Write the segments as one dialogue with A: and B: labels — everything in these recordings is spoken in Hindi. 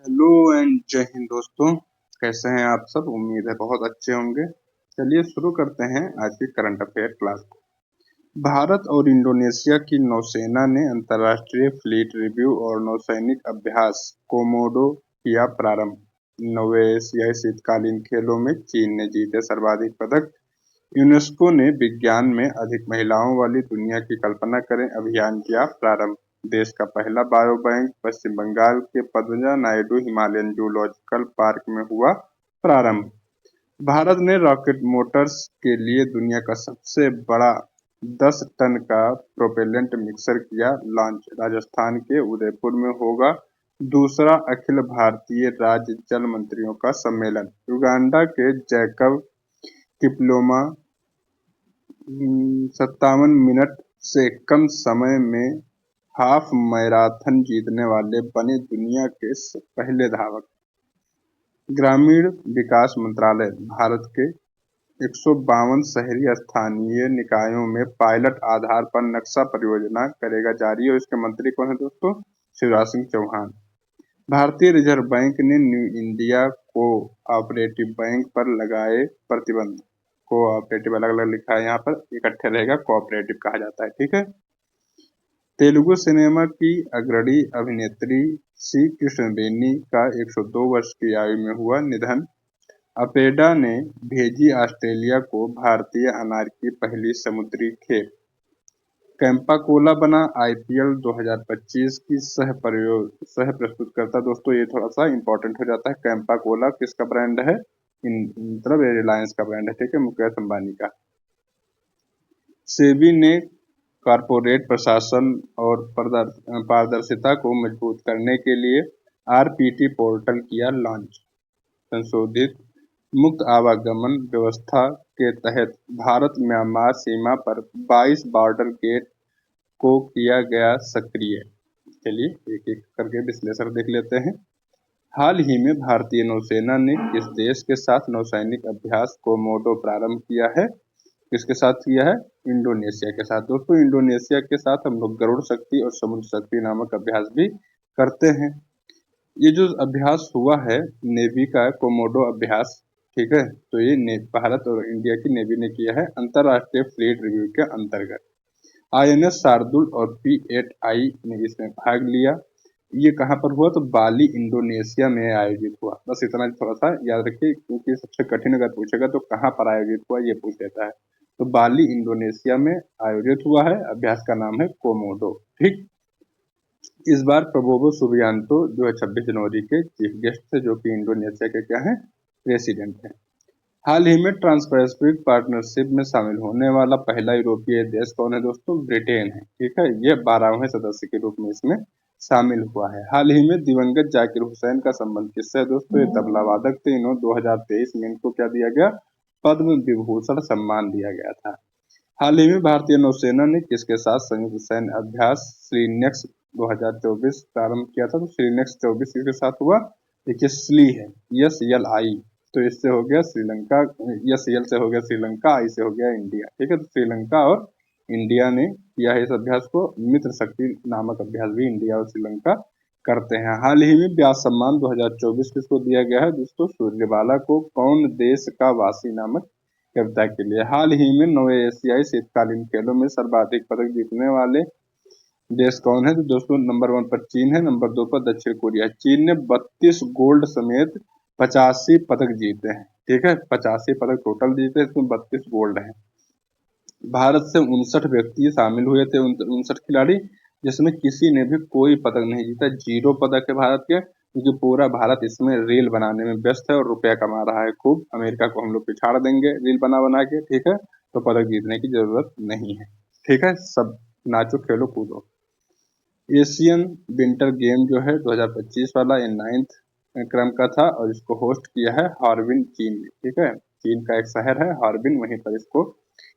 A: हेलो एंड जय हिंद दोस्तों। कैसे हैं आप सब? उम्मीद है बहुत अच्छे होंगे। चलिए शुरू करते हैं आज की करंट अफेयर क्लास को। भारत और इंडोनेशिया की नौसेना ने अंतर्राष्ट्रीय फ्लीट रिव्यू और नौसैनिक अभ्यास कोमोडो किया प्रारंभ। नौवें एशियाई शीतकालीन खेलों में चीन ने जीते सर्वाधिक पदक। यूनेस्को ने विज्ञान में अधिक महिलाओं वाली दुनिया की कल्पना करें अभियान किया प्रारंभ। देश का पहला बायो बैंक पश्चिम बंगाल के Padmaja Naidu Himalayan zoological park में हुआ प्रारंभ। भारत ने रॉकेट मोटर्स के लिए दुनिया का सबसे बड़ा 10 टन का प्रोपेलेंट मिक्सर किया लॉन्च। राजस्थान के उदयपुर में होगा दूसरा अखिल भारतीय राज्य जल मंत्रियों का सम्मेलन। युगांडा के जैकब किपलोमा 57 मिनट से कम समय में हाफ मैराथन जीतने वाले बने दुनिया के पहले धावक। ग्रामीण विकास मंत्रालय भारत के 152 शहरी स्थानीय निकायों में पायलट आधार पर नक्शा परियोजना करेगा जारी। और इसके मंत्री कौन है दोस्तों? शिवराज सिंह चौहान। भारतीय रिजर्व बैंक ने new India co operative bank पर लगाए प्रतिबंध। कोऑपरेटिव अलग अलग लिखा है, यहाँ पर इकट्ठे रहेगा, कोऑपरेटिव कहा जाता है। ठीक है। तेलुगु सिनेमा की अग्रणी अभिनेत्री सी कृष्णवेनी का 102 वर्ष की आयु में हुआ निधन। अपेडा ने भेजी ऑस्ट्रेलिया को भारतीय अनार की पहली समुद्री खेप। कैंपाकोला बना आईपीएल 2025 की सह प्रस्तुतकर्ता। दोस्तों ये थोड़ा सा इंपॉर्टेंट हो जाता है। कैंपाकोला किसका ब्रांड है? मतलब रिलायंस का ब्रांड है। ठीक है, मुकेश अंबानी का। सेबी ने कॉरपोरेट प्रशासन और पारदर्शिता को मजबूत करने के लिए आरपीटी पोर्टल किया लॉन्च। संशोधित मुक्त आवागमन व्यवस्था के तहत भारत म्यांमार सीमा पर 22 बॉर्डर गेट को किया गया सक्रिय। चलिए एक एक करके विश्लेषण देख लेते हैं। हाल ही में भारतीय नौसेना ने किस देश के साथ नौसैनिक अभ्यास कोमोडो प्रारंभ किया है? किसके साथ किया है? इंडोनेशिया के साथ। दोस्तों इंडोनेशिया के साथ हम लोग गरुड़ शक्ति और समुद्र शक्ति नामक अभ्यास भी करते हैं। ये जो अभ्यास हुआ है नेवी का कोमोडो अभ्यास, ठीक है, तो ये भारत और इंडिया की नेवी ने किया है अंतरराष्ट्रीय फ्लीट रिव्यू के अंतर्गत। आईएनएस शार्दुल और P8I ने इसमें भाग लिया। ये कहाँ पर हुआ? तो बाली इंडोनेशिया में आयोजित हुआ। बस इतना थोड़ा सा याद रखिए, क्योंकि सबसे कठिन अगर पूछेगा तो कहाँ पर आयोजित हुआ ये पूछ लेता है। तो बाली इंडोनेशिया में आयोजित हुआ है। अभ्यास का नाम है कोमोडो। ठीक। इस बार प्रबोवो सुबियांतो जो है 26 जनवरी के चीफ गेस्ट थे, जो कि इंडोनेशिया के क्या है? प्रेसिडेंट है। हाल ही में ट्रांस पैसिफिक पार्टनरशिप में शामिल होने वाला पहला यूरोपीय देश कौन है दोस्तों? ब्रिटेन है। ठीक है, ये 12वें सदस्य के रूप में इसमें शामिल हुआ है। हाल ही में दिवंगत जाकिर हुसैन का संबंध किससे है दोस्तों? ये तबला वादक थे। इन्हों 2023 में इनको क्या दिया गया? पद्म विभूषण सम्मान दिया गया था। हाल ही में भारतीय नौसेना ने किसके साथ संयुक्त सैन्य अभ्यास श्रीनेक्स 2024 प्रारंभ किया था? तो श्रीनेक्स 24 किसके साथ हुआ? देखिए स्ली है, SLI। तो इससे हो गया श्रीलंका, SL से हो गया श्रीलंका, आई से हो गया इंडिया। ठीक है, तो श्रीलंका और इंडिया ने किया है इस अभ्यास को। मित्र शक्ति नामक अभ्यास भी इंडिया और श्रीलंका करते हैं। हाल ही में व्यास सम्मान 2024 किसको दिया गया है दोस्तों? सूर्यबाला को। कौन देश का वासी नामक कविता के लिए। हाल ही में 9वें एशियाई शीतकालीन खेलों में सर्वाधिक पदक जीतने वाले देश कौन है? तो दोस्तों नंबर 1 पर चीन है, नंबर 2 पर दक्षिण कोरिया। चीन ने 32 गोल्ड समेत 85 पदक जीते हैं। ठीक है, 85 पदक टोटल जीते, इसमें 32 गोल्ड है। भारत से 59 व्यक्ति शामिल हुए थे, 59 खिलाड़ी, जिसमें किसी ने भी कोई पदक नहीं जीता। 0 पदक है भारत के, क्योंकि पूरा भारत इसमें रील बनाने में व्यस्त है और रुपया कमा रहा है खूब। अमेरिका को हम लोग पिछाड़ देंगे रील बना बना के। ठीक है, तो पदक जीतने की जरूरत नहीं है। ठीक है, सब नाचो खेलो कूदो। एशियन विंटर गेम जो है 2025 वाला, ये 9th क्रम का था और इसको होस्ट किया है हार्बिन चीन ने। ठीक है, चीन का एक शहर है हार्बिन, वहीं पर इसको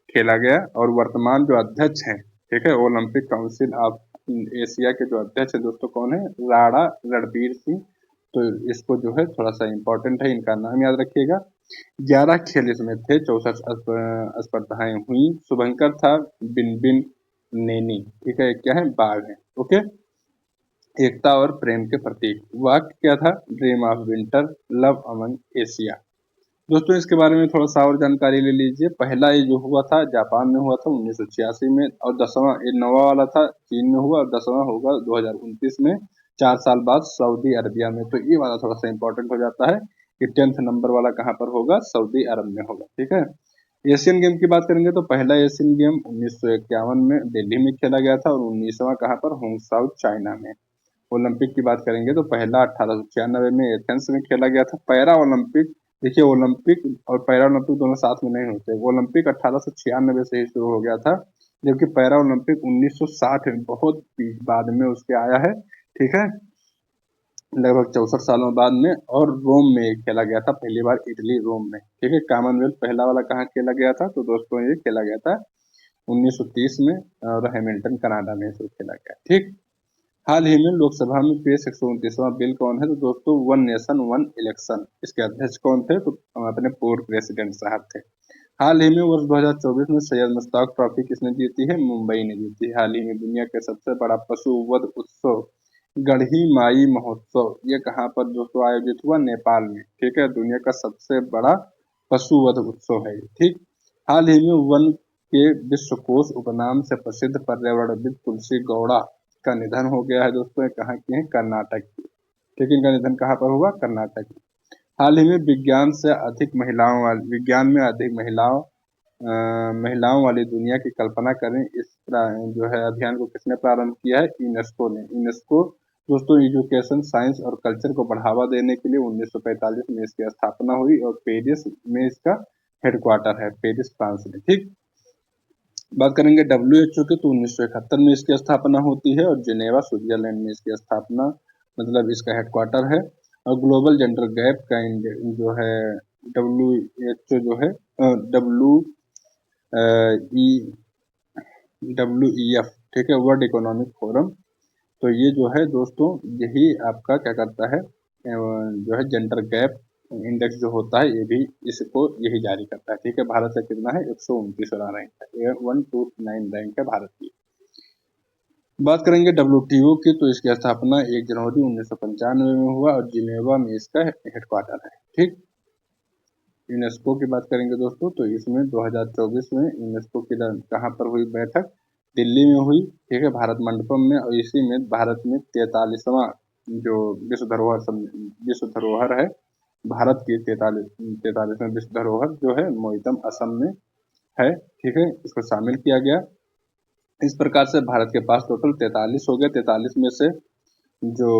A: खेला गया। और वर्तमान जो अध्यक्ष हैं, ठीक है, ओलंपिक काउंसिल ऑफ एशिया के जो अध्यक्ष है दोस्तों कौन है? राणा रणबीर सिंह। तो इसको जो है थोड़ा सा इंपॉर्टेंट है, इनका नाम याद रखिएगा। 11 खेल इसमें थे, 64 स्पर्धाएं हुई। शुभंकर था बिन बिन नेनी। ठीक है, क्या है? बाघ है। ओके। एकता और प्रेम के प्रतीक। वाक्य क्या था? Dream of winter, love among Asia. दोस्तों इसके बारे में थोड़ा सा और जानकारी ले लीजिए। पहला ये जो हुआ था जापान में हुआ था 1986 में, और 10वां ये 9वां वाला था चीन में हुआ, और 10वां होगा 2029 में, 4 साल बाद सऊदी अरबिया में। तो ये वाला थोड़ा सा इंपॉर्टेंट हो जाता है कि 10th नंबर वाला कहाँ पर होगा? सऊदी अरब में होगा। ठीक है। एशियन गेम की बात करेंगे तो पहला एशियन गेम 1951 में दिल्ली में खेला गया था, और 19वां कहाँ पर? होंगसाउ चाइना में। ओलंपिक की बात करेंगे तो पहला 1896 में एथेंस में खेला गया था। पैरा ओलंपिक, देखिए ओलंपिक और पैरा ओलंपिक दोनों साथ में नहीं होते। ओलंपिक 1896 से ही शुरू हो गया था, जबकि पैरा ओलंपिक 1960 में, बहुत बाद में उसके आया है। ठीक है, लगभग 64 सालों बाद में, और रोम में खेला गया था पहली बार, इटली रोम में। ठीक है। कॉमनवेल्थ पहला वाला कहाँ खेला गया था? तो दोस्तों ये खेला गया था 1930 में, और हैमिल्टन कनाडा में इसको खेला गया। ठीक। हाल ही में लोकसभा में पेश 129वां बिल कौन है? तो दोस्तों वन नेशन वन इलेक्शन। इसके अध्यक्ष कौन थे? तो अपने पूर्व प्रेसिडेंट साहब थे। हाल ही में वर्ष 2024 में सैयद मुश्ताक ट्रॉफी किसने जीती है? मुंबई ने जीती है। हाल ही में दुनिया के सबसे बड़ा पशु वध उत्सव गढ़ी माई महोत्सव, ये कहाँ पर दोस्तों आयोजित हुआ? नेपाल में। ठीक है। दुनिया का सबसे बड़ा पशु वध उत्सव है। ठीक। हाल ही में वन के विश्वकोश उपनाम से प्रसिद्ध पर्यावरणविद तुलसी गौड़ा का निधन हो गया है। दोस्तों ये कहाँ की है? कर्नाटक की। ठीक है। इनका निधन कहाँ पर हुआ? कर्नाटक में। हाल ही में विज्ञान में अधिक महिलाओं वाली दुनिया की कल्पना करें, जो है अभियान को किसने प्रारंभ किया है? यूनेस्को ने। यूनेस्को दोस्तों एजुकेशन, साइंस और कल्चर को बढ़ावा देने के लिए 1945 में इसकी स्थापना हुई, और पेरिस में इसका हेडक्वार्टर है, पेरिस फ्रांस में। ठीक। बात करेंगे WHO की तो 1971 में इसकी स्थापना होती है, और जिनेवा स्विट्जरलैंड में इसकी स्थापना, मतलब इसका हेडक्वार्टर है। और ग्लोबल जेंडर गैप का जो है WHO जो है ई WEF, ठीक है, वर्ल्ड इकोनॉमिक फोरम। तो ये जो है दोस्तों यही आपका क्या करता है, जो है जेंडर गैप इंडेक्स जो होता है, ये भी इसको यही जारी करता है। ठीक है। भारत का कितना है? 129वां रैंक है, 129 रैंक है भारत की। बात करेंगे WTO की तो इसकी स्थापना 1 जनवरी 1995 में हुआ, और जिनेवा में इसका हेडक्वार्टर है। ठीक। यूनेस्को की बात करेंगे दोस्तों तो इसमें 2024 में यूनेस्को की कहाँ पर हुई बैठक? दिल्ली में हुई। ठीक है, भारत मंडपम में। और इसी में भारत में 43वां जो विश्व धरोहर है, भारत की 43वें विश्व धरोहर जो है मोइतम असम में है। ठीक है, इसको शामिल किया गया। इस प्रकार से भारत के पास टोटल 43 हो गए। 43 में से जो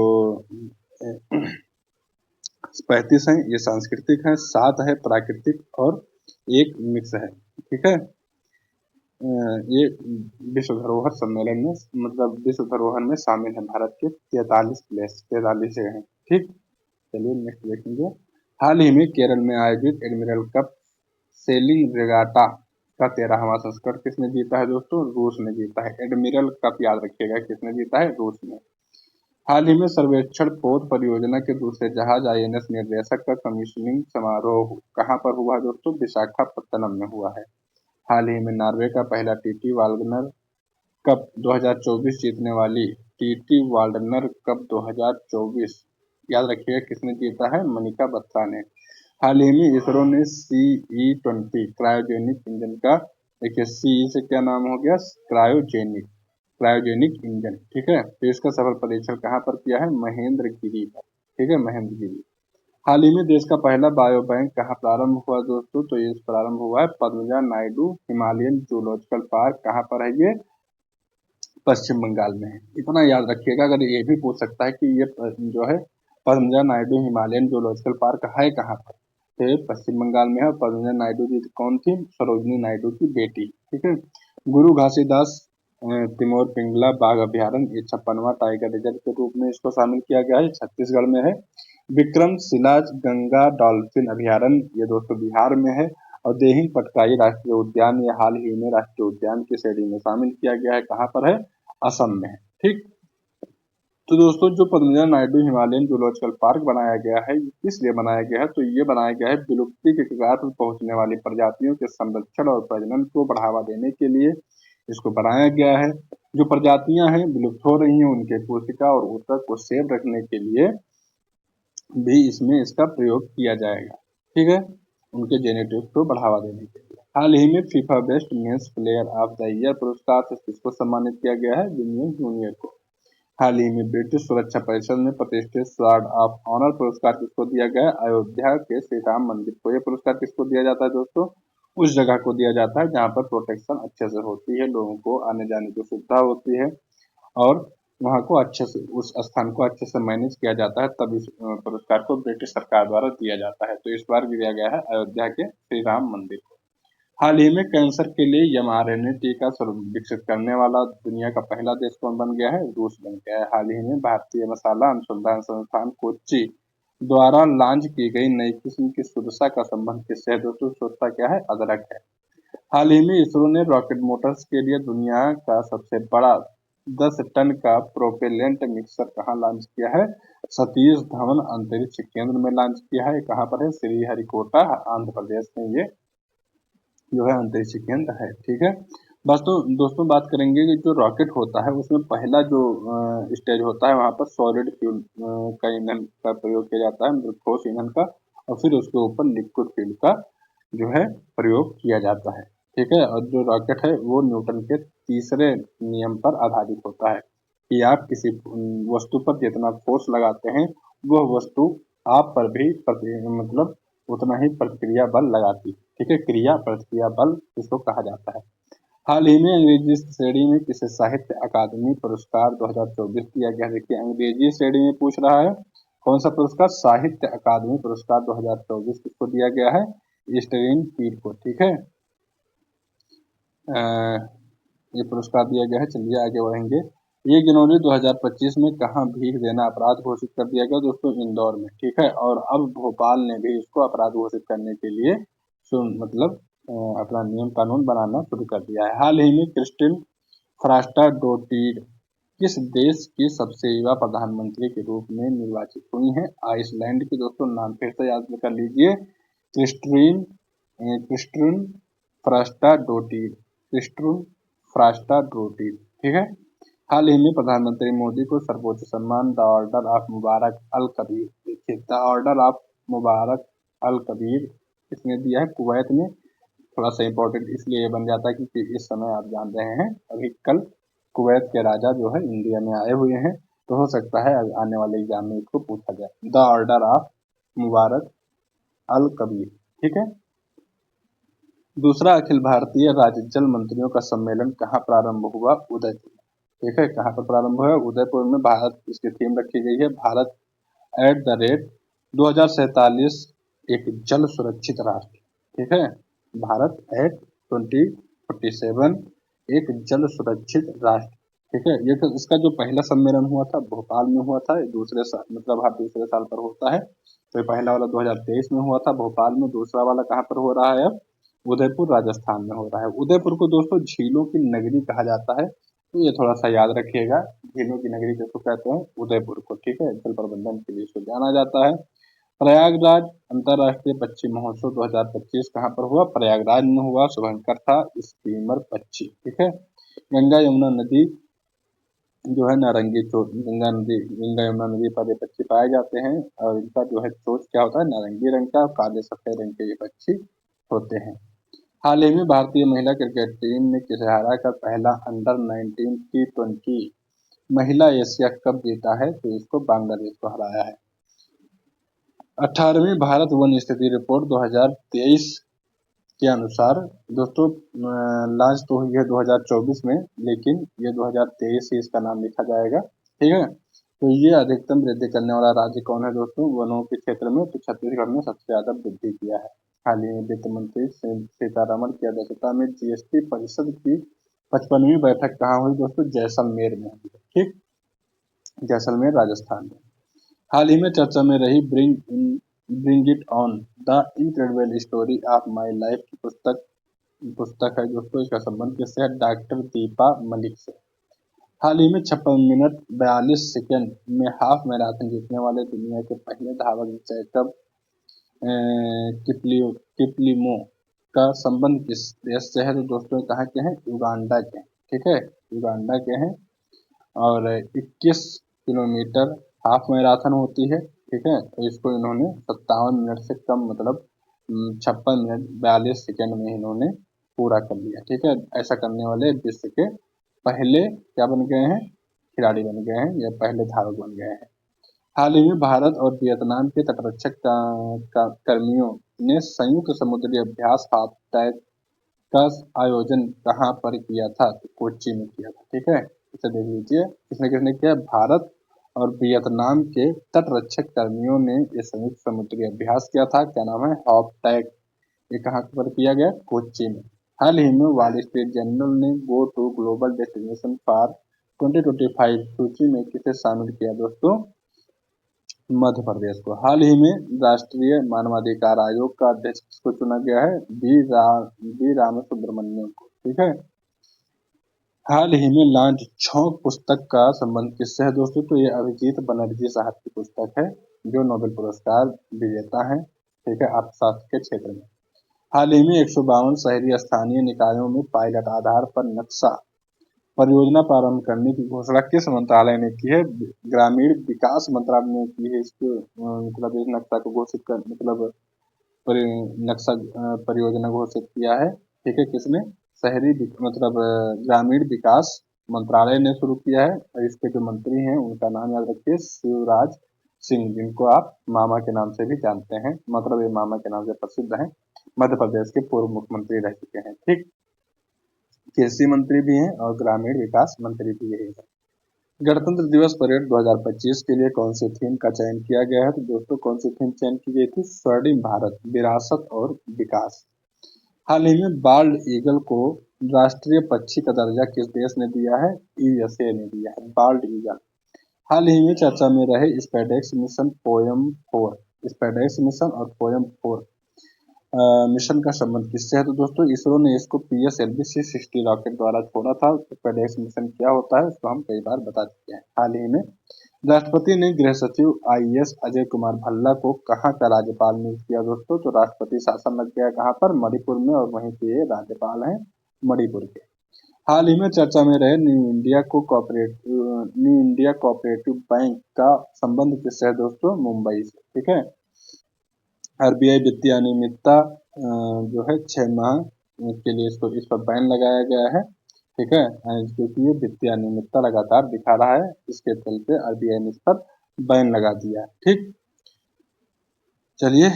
A: 35 हैं ये सांस्कृतिक हैं, 7 है प्राकृतिक, और 1 मिक्स है। ठीक है। ये विश्व धरोहर सम्मेलन में, मतलब विश्व धरोहर में शामिल है भारत के 43 जगह। ठीक। चलिए नेक्स्ट देखेंगे। हाल ही में केरल में आयोजित एडमिरल कप सेलिंग रेगाटा का 13वां संस्करण किसने जीता है? दोस्तों रूस ने जीता है। एडमिरल कप याद रखिएगा, किसने जीता है? रूस ने। हाल ही में सर्वेक्षण पोत परियोजना के दूसरे जहाज INS निर्देशक का कमीशनिंग समारोह कहाँ पर हुआ दोस्तों? विशाखापत्तनम में हुआ है। हाल ही में नॉर्वे का पहला TT वाल्डनर कप 2024 जीतने वाली TT वाल्डनर कप 2024 याद रखिएगा किसने जीता है? मनिका बत्रा ने। हाल ही में इसरो ने CE-20 क्रायोजेनिक इंजन का, देखिए CE से क्या नाम हो गया? Cryogenic engine. ठीक है। तो इसका सफल परीक्षण कहाँ पर किया है? महेंद्रगिरी पर। ठीक है, महेंद्रगिरी। हाल ही में देश का पहला बायो बैंक कहाँ प्रारंभ हुआ दोस्तों? तो ये प्रारंभ हुआ है Padmaja Naidu Himalayan zoological park. कहाँ पर है ये? पश्चिम बंगाल में है। इतना याद रखिएगा। अगर ये भी पूछ सकता है कि ये जो है Padmaja Naidu Himalayan zoological park है कहाँ पर, तो ये पश्चिम बंगाल में है। पद्मजा नायडू जी कौन थी? सरोजनी नायडू की बेटी। ठीक है। गुरु घासीदास तिमोर पिंगला बाघ अभ्यारण्य, ये 56वां टाइगर रिजर्व के रूप में इसको शामिल किया गया है, छत्तीसगढ़ में है। विक्रमशिला गंगा डॉल्फिन अभ्यारण्य, ये दोस्तों बिहार में है। और देहिंग पटकाई राष्ट्रीय उद्यान, ये हाल ही में राष्ट्रीय उद्यान की श्रेणी में शामिल किया गया है। कहाँ पर है? असम में है। ठीक। तो दोस्तों जो Padmaja Naidu Himalayan zoological park बनाया गया है, ये किस लिए बनाया गया है? तो ये बनाया गया है विलुप्ति के कगार पर पहुंचने वाली प्रजातियों के संरक्षण और प्रजनन को बढ़ावा देने के लिए। इसको बनाया गया है। जो प्रजातियां हैं विलुप्त हो रही हैं उनके कोशिका और ऊतक को सेव रखने के लिए भी इसमें इसका प्रयोग किया जाएगा, ठीक है, उनके जेनेटिक्स को बढ़ावा देने के लिए। हाल ही में FIFA best men's player of the year पुरस्कार से किसको सम्मानित किया गया है? विनियस जूनियर को। हाल ही में ब्रिटिश सुरक्षा परिषद में प्रतिष्ठित स्वॉर्ड ऑफ ऑनर पुरस्कार किसको दिया गया है? अयोध्या के श्री राम मंदिर को। यह पुरस्कार किसको दिया जाता है दोस्तों? उस जगह को दिया जाता है जहाँ पर प्रोटेक्शन अच्छे से होती है, लोगों को आने जाने की सुविधा होती है और वहाँ को अच्छे से, उस स्थान को अच्छे से मैनेज किया जाता है, तब इस पुरस्कार को ब्रिटिश सरकार द्वारा दिया जाता है। तो इस बार दिया गया है अयोध्या के श्री राम मंदिर को। हाल ही में कैंसर के लिए mRNA टीका विकसित करने वाला दुनिया का पहला देश कौन बन गया है? रूस बन गया है। हाल ही में भारतीय मसाला अनुसंधान संस्थान कोच्चि द्वारा लॉन्च की गई नई किस्म की सुरसा का संबंध किससे है दोस्तों? सुरसा क्या है? अदरक है। हाल ही में इसरो ने रॉकेट मोटर्स के लिए दुनिया का सबसे बड़ा 10 टन का प्रोपेलेंट मिक्सर कहाँ लॉन्च किया है? सतीश धवन अंतरिक्ष केंद्र में लॉन्च किया है। कहाँ पर है? श्रीहरिकोटा आंध्र प्रदेश में ये जो है अंतरिक्ष केंद्र है, ठीक है। बस तो दोस्तों बात करेंगे कि जो रॉकेट होता है उसमें पहला जो स्टेज होता है वहाँ पर सॉलिड फ्यूल का ईंधन का प्रयोग किया जाता है, मतलब ठोस ईंधन का, और फिर उसके ऊपर लिक्विड फ्यूल का जो है प्रयोग किया जाता है, ठीक है। और जो रॉकेट है वो न्यूटन के तीसरे नियम पर आधारित होता है कि आप किसी वस्तु पर जितना फोर्स लगाते हैं वह वस्तु आप पर भी मतलब उतना ही प्रतिक्रिया बल लगाती है, ठीक है। क्रिया प्रतिक्रिया बल इसको कहा जाता है। हाल ही में अंग्रेजी श्रेणी में किसे साहित्य अकादमी पुरस्कार 2024 दिया गया? देखिए अंग्रेजी श्रेणी में पूछ रहा है, कौन सा पुरस्कार? साहित्य अकादमी पुरस्कार 2024 किसको दिया गया है? स्टीवन पील को, ठीक है। ये पुरस्कार दिया गया है। चलिए आगे बढ़ेंगे। 1 जनवरी 2025 में कहाँ भीख देना अपराध घोषित कर दिया गया दोस्तों? इंदौर में, ठीक है। और अब भोपाल ने भी इसको अपराध घोषित करने के लिए मतलब अपना नियम कानून बनाना शुरू कर दिया है। हाल ही में क्रिस्टिन फ्रास्टा डोटीर किस देश की सबसे युवा प्रधानमंत्री के रूप में निर्वाचित हुई हैं? आइसलैंड की। दोस्तों नाम फिर से याद कर लीजिए, क्रिस्टिन क्रिस्टिन फ्रास्टा डोटीर, क्रिस्टिन फ्रास्टा डोटीर, ठीक है। हाल ही में प्रधानमंत्री मोदी को सर्वोच्च सम्मान द ऑर्डर ऑफ मुबारक अल कबीर, देखिए द ऑर्डर ऑफ मुबारक अल कबीर किसने दिया है? कुवैत ने। थोड़ा सा इम्पोर्टेंट इसलिए ये बन जाता है क्योंकि इस समय आप जान रहे हैं अभी कल कुवैत के राजा जो है इंडिया में आए हुए हैं, तो हो सकता है आने वाले एग्जाम में इसको पूछा जाए। द ऑर्डर ऑफ मुबारक अल कबीर, ठीक है। दूसरा अखिल भारतीय राज्य जल मंत्रियों का सम्मेलन कहाँ प्रारंभ हुआ? उदयपुर, ठीक है। कहाँ पर प्रारंभ हुआ? उदयपुर में। भारत, इसकी थीम रखी गई है भारत एट द रेट 2047 एक जल सुरक्षित राष्ट्र, ठीक है। भारत एट 2047 एक जल सुरक्षित राष्ट्र, ठीक है। ये तो इसका जो पहला सम्मेलन हुआ था भोपाल में हुआ था, दूसरे साल मतलब हर दूसरे साल पर होता है। तो ये पहला वाला 2023 में हुआ था भोपाल में, दूसरा वाला कहाँ पर हो रहा है अब? उदयपुर राजस्थान में हो रहा है। उदयपुर को दोस्तों झीलों की नगरी कहा जाता है, तो ये थोड़ा सा याद रखिएगा, झीलों की नगरी किसको कहते हैं? उदयपुर को, ठीक है। जल प्रबंधन के लिए इसको जाना जाता है। प्रयागराज अंतर्राष्ट्रीय पक्षी महोत्सव 2025 कहाँ पर हुआ? प्रयागराज में हुआ। शुभंकर था स्टीमर पक्षी, ठीक है। गंगा यमुना नदी जो है नारंगी चोच, गंगा यमुना नदी पर ये पक्षी पाए जाते हैं और इनका जो है चोच क्या होता है? नारंगी रंग का, और काले सफेद रंग के ये पक्षी होते हैं। हाल ही में भारतीय महिला क्रिकेट टीम ने किसे हरा कर पहला अंडर-19 T20 महिला एशिया कप जीता है? तो इसको बांग्लादेश को हराया है। 18वीं भारत वन स्थिति रिपोर्ट 2023 के अनुसार दोस्तों लॉन्च तो हुई है 2024 में, लेकिन ये 2023 से इसका नाम लिखा जाएगा, ठीक है। तो ये अधिकतम वृद्धि करने वाला राज्य कौन है दोस्तों? वनों के क्षेत्र में। तो छत्तीसगढ़ ने सबसे ज्यादा वृद्धि किया है। हाल ही में वित्त मंत्री सीतारमण की अध्यक्षता में जीएसटी परिषद की 55वीं बैठक कहाँ हुई दोस्तों? जैसलमेर में हुई, ठीक, जैसलमेर राजस्थान में। हाल ही में चर्चा में रही bring it on the incredible story of my life की पुस्तक है दोस्तों। इसका संबंध किससे है? डॉक्टर दीपा मलिक से। हाल ही में 56 मिनट 42 सेकंड में हाफ मैराथन जीतने वाले दुनिया के पहले धावक जैकब किपलिमो का संबंध किस देश से है? तो दोस्तों कहाँ के हैं? युगांडा के, ठीक है, युगांडा के हैं। और 21 किलोमीटर हाफ मैराथन होती है, ठीक है। तो इसको इन्होंने 57 मिनट से कम, मतलब 56 मिनट 42 सेकेंड में इन्होंने पूरा कर लिया, ठीक है। ऐसा करने वाले विश्व के पहले क्या बन गए हैं, खिलाड़ी बन गए हैं, या पहले धावक बन गए हैं। हाल ही में भारत और वियतनाम के तटरक्षक कर्मियों ने संयुक्त समुद्री अभ्यास हाफटैग का आयोजन कहाँ पर किया था, तो कोच्चि में किया था, ठीक है। इसे देख लीजिए, किसने किसने किया, भारत और वियतनाम के तटरक्षक कर्मियों ने ये संयुक्त समुद्री अभ्यास किया था। क्या नाम है, हाफटैग। ये कहाँ पर किया गया, कोच्चि में। हाल ही में वॉल स्ट्रीट जर्नल ने go to global destination for 2025 सूची में किसे शामिल किया दोस्तों, मध्य प्रदेश को। हाल ही में राष्ट्रीय मानवाधिकार आयोग का अध्यक्ष किसको चुना गया है, बी रामसुब्रमण्यम को, ठीक है। हाल ही में लॉन्च छौंक पुस्तक का संबंध किससे है दोस्तों, तो ये अभिजीत बनर्जी साहब की पुस्तक है, जो नोबेल पुरस्कार विजेता है, ठीक है, अर्थशास्त्र के क्षेत्र में। हाल ही में 152 शहरी स्थानीय निकायों में पायलट आधार पर नक्शा परियोजना प्रारंभ करने की घोषणा किस मंत्रालय ने की है, ग्रामीण विकास मंत्रालय ने की है। इसको मतलब इस नक्शा को घोषित कर, मतलब नक्शा परियोजना घोषित किया है, ठीक है, किसने, शहरी मतलब ग्रामीण विकास मंत्रालय ने शुरू किया है। और इसके जो मंत्री हैं उनका नाम याद रखिए, शिवराज सिंह, जिनको आप मामा के नाम से भी जानते हैं, मतलब ये मामा के नाम से प्रसिद्ध हैं, मध्य प्रदेश के पूर्व मुख्यमंत्री रह चुके हैं, ठीक। कृषि मंत्री भी हैं और ग्रामीण विकास मंत्री भी यही है। गणतंत्र दिवस परेड 2025 के लिए कौन सी थीम का चयन किया गया है, तो दोस्तों कौन सी थीम चयन की गई थी, स्वर्णिम भारत, विरासत और विकास। हाल ही में बाल्ड ईगल को राष्ट्रीय पक्षी का दर्जा किस देश ने दिया है, यूएसए ने दिया है, बाल्ड ईगल। हाल ही में चर्चा में रहे SpaDeX mission poem 4, SpaDeX mission और पोयम 4 मिशन का संबंध किससे है, तो दोस्तों इसरो ने इसको PSLV C-60 रॉकेट द्वारा छोड़ा था। फेडेक्स मिशन क्या होता है उसको हम कई बार बता चुके हैं। हाल ही में राष्ट्रपति ने गृह सचिव IAS अजय कुमार भल्ला को कहाँ का राज्यपाल नियुक्त किया दोस्तों, तो राष्ट्रपति शासन लग गया कहाँ पर, मणिपुर में, और वहीं पे ये राज्यपाल हैं मणिपुर के। हाल ही में चर्चा में रहे न्यू इंडिया कोऑपरेटिव बैंक का संबंध किससे है दोस्तों, मुंबई से, ठीक है। RBI वित्तीय अनियमितता जो है 6 माह के लिए इस पर बैन लगाया गया है, ठीक है, क्योंकि ये वित्तीय अनियमितता लगातार दिखा रहा है, इसके चलते RBI ने इस पर बैन लगा दिया है, ठीक। चलिए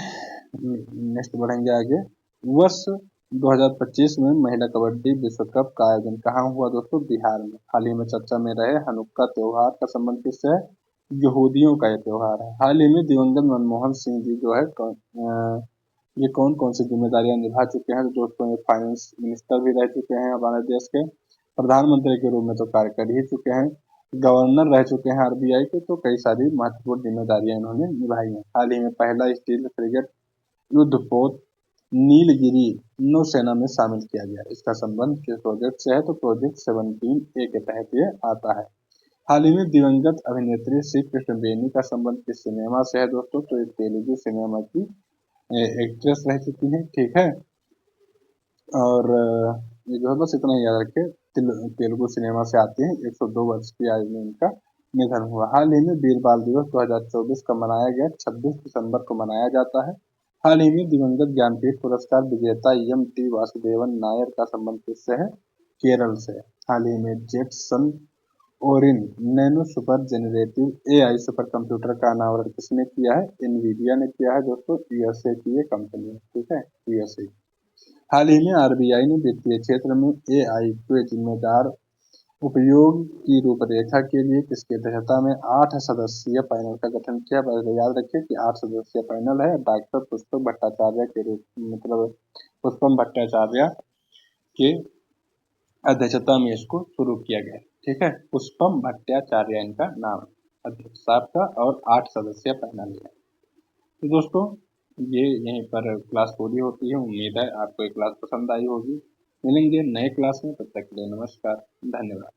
A: नेक्स्ट बढ़ेंगे आगे। वर्ष 2025 में महिला कबड्डी विश्व कप का आयोजन कहाँ हुआ दोस्तों, बिहार में। हाल ही में चर्चा में रहे हनुक्का त्योहार का संबंध किससे है, यहूदियों का ये त्योहार है। हाल ही में दिवंगत मनमोहन सिंह जी जो है ये कौन कौन सी जिम्मेदारियां निभा चुके हैं, तो दोस्तों ये फाइनेंस मिनिस्टर भी रह चुके हैं हमारे देश के, प्रधानमंत्री के रूप में तो कार्य कर ही चुके हैं, गवर्नर रह चुके हैं RBI के, तो कई सारी महत्वपूर्ण जिम्मेदारियां इन्होंने निभाई हैं। हाल ही में पहला स्टील फ्रिगेट युद्धपोत नीलगिरी नौसेना में शामिल किया गया। इसका संबंध किस प्रोजेक्ट से है, तो प्रोजेक्ट 17A के तहत ये आता है। हाल ही में दिवंगत अभिनेत्री श्री कृष्ण बेनी का संबंध किस सिनेमा से है दोस्तों, तो ये तेलुगु सिनेमा की एक्ट्रेस रह चुकी हैं, ठीक है। और ये जो है बस इतना ही याद रखें, तेलुगु सिनेमा से आती हैं, 102 वर्ष की आयु में इनका निधन हुआ। हाल ही में वीर बाल दिवस 2024 का मनाया गया, 26 दिसंबर को मनाया जाता है। हाल ही में दिवंगत ज्ञानपीठ पुरस्कार विजेता MT वासुदेवन नायर का संबंध किससे है, केरल से। हाल ही में Jetson Orin Nano Super generative AI supercomputer का अनावरण किसने किया है, एनवीडिया ने किया है दोस्तों, USA की ये कंपनी है, ठीक है, USA। हाल ही में RBI ने वित्तीय क्षेत्र में AI के जिम्मेदार उपयोग की रूपरेखा के लिए किसकी अध्यक्षता में 8 सदस्यीय पैनल का गठन किया। पहले याद रखिए कि 8 सदस्यीय पैनल है, डॉक्टर पुष्पम भट्टाचार्य के रूप, मतलब पुष्पम भट्टाचार्य के अध्यक्षता में इसको शुरू किया गया, ठीक है। पुष्पम भट्टाचार्य इनका नाम अध्यक्ष साहब का, और 8 सदस्यीय पैनल है। तो दोस्तों ये यहीं पर क्लास पूरी होती है। उम्मीद है आपको ये क्लास पसंद आई होगी। मिलेंगे नए क्लास में, तब तक के लिए नमस्कार, धन्यवाद।